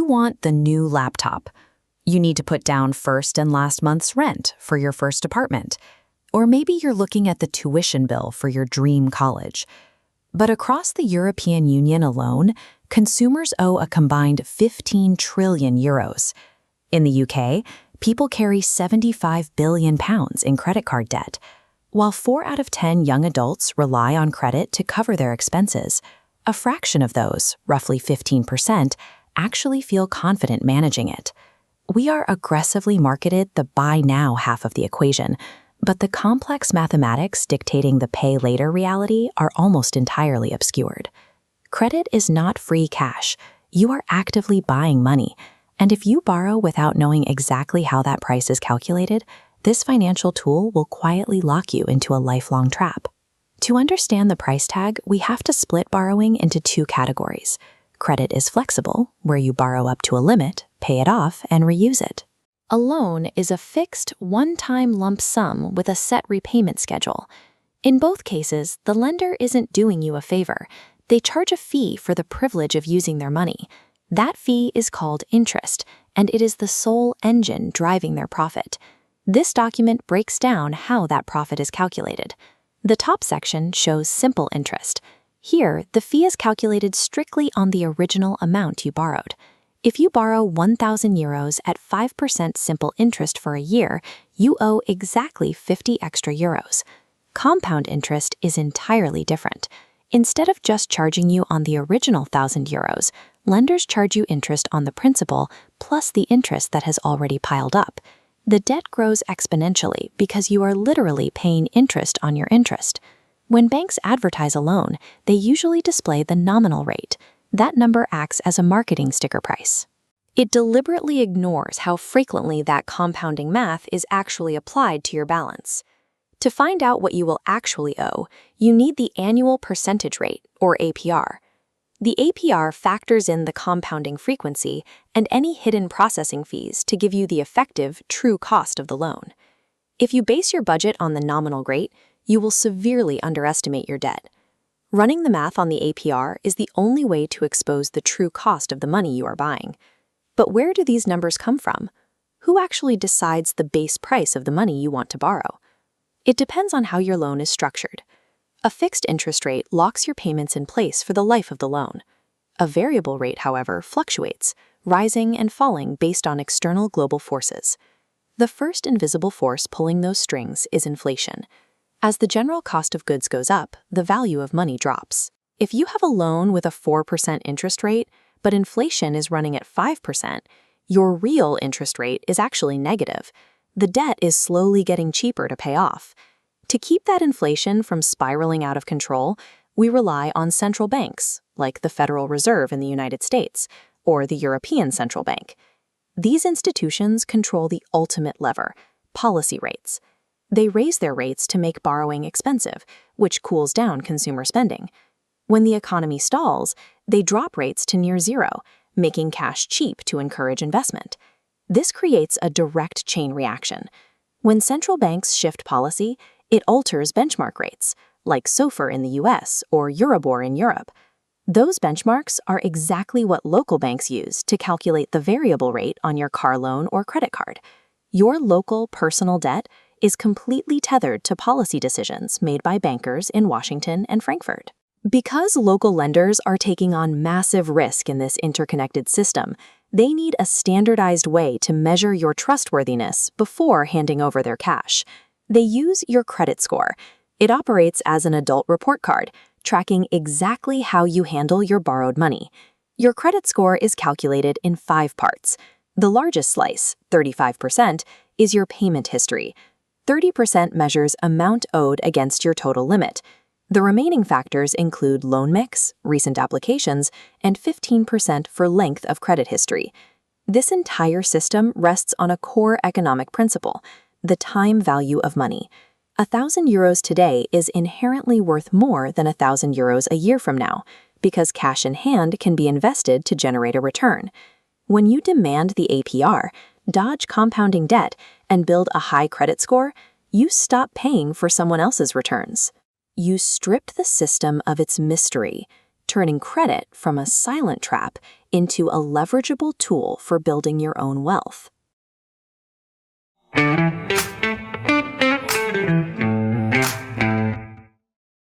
You want the new laptop. You need to put down first and last month's rent for your first apartment. Or maybe you're looking at the tuition bill for your dream college. But across the European Union alone, consumers owe a combined 15 trillion euros. In the UK, people carry £75 billion in credit card debt. While 4 out of 10 young adults rely on credit to cover their expenses, a fraction of those, roughly 15%, actually feel confident managing it. We are aggressively marketed the buy now half of the equation, but the complex mathematics dictating the pay later reality are almost entirely obscured. Credit is not free cash. You are actively buying money, and if you borrow without knowing exactly how that price is calculated, this financial tool will quietly lock you into a lifelong trap. To understand the price tag, we have to split borrowing into 2 categories. Credit is flexible, where you borrow up to a limit, pay it off, and reuse it. A loan is a fixed, one-time lump sum with a set repayment schedule. In both cases, the lender isn't doing you a favor. They charge a fee for the privilege of using their money. That fee is called interest, and it is the sole engine driving their profit. This document breaks down how that profit is calculated. The top section shows simple interest. Here, the fee is calculated strictly on the original amount you borrowed. If you borrow 1,000 euros at 5% simple interest for a year, you owe exactly 50 extra euros. Compound interest is entirely different. Instead of just charging you on the original 1,000 euros, lenders charge you interest on the principal plus the interest that has already piled up. The debt grows exponentially because you are literally paying interest on your interest. When banks advertise a loan, they usually display the nominal rate. That number acts as a marketing sticker price. It deliberately ignores how frequently that compounding math is actually applied to your balance. To find out what you will actually owe, you need the annual percentage rate, or APR. The APR factors in the compounding frequency and any hidden processing fees to give you the effective, true cost of the loan. If you base your budget on the nominal rate, you will severely underestimate your debt. Running the math on the APR is the only way to expose the true cost of the money you are buying. But where do these numbers come from? Who actually decides the base price of the money you want to borrow? It depends on how your loan is structured. A fixed interest rate locks your payments in place for the life of the loan. A variable rate, however, fluctuates, rising and falling based on external global forces. The first invisible force pulling those strings is inflation. As the general cost of goods goes up, the value of money drops. If you have a loan with a 4% interest rate, but inflation is running at 5%, your real interest rate is actually negative. The debt is slowly getting cheaper to pay off. To keep that inflation from spiraling out of control, we rely on central banks, like the Federal Reserve in the United States, or the European Central Bank. These institutions control the ultimate lever, policy rates. They raise their rates to make borrowing expensive, which cools down consumer spending. When the economy stalls, they drop rates to near zero, making cash cheap to encourage investment. This creates a direct chain reaction. When central banks shift policy, it alters benchmark rates, like SOFR in the US or Euribor in Europe. Those benchmarks are exactly what local banks use to calculate the variable rate on your car loan or credit card. Your local personal debt is completely tethered to policy decisions made by bankers in Washington and Frankfurt. Because local lenders are taking on massive risk in this interconnected system, they need a standardized way to measure your trustworthiness before handing over their cash. They use your credit score. It operates as an adult report card, tracking exactly how you handle your borrowed money. Your credit score is calculated in 5 parts. The largest slice, 35%, is your payment history. 30% measures amount owed against your total limit. The remaining factors include loan mix, recent applications, and 15% for length of credit history. This entire system rests on a core economic principle, the time value of money. 1,000 euros today is inherently worth more than 1,000 euros a year from now, because cash in hand can be invested to generate a return. When you demand the APR, dodge compounding debt, and build a high credit score, you stop paying for someone else's returns. You stripped the system of its mystery. turning credit from a silent trap into a leverageable tool for building your own wealth.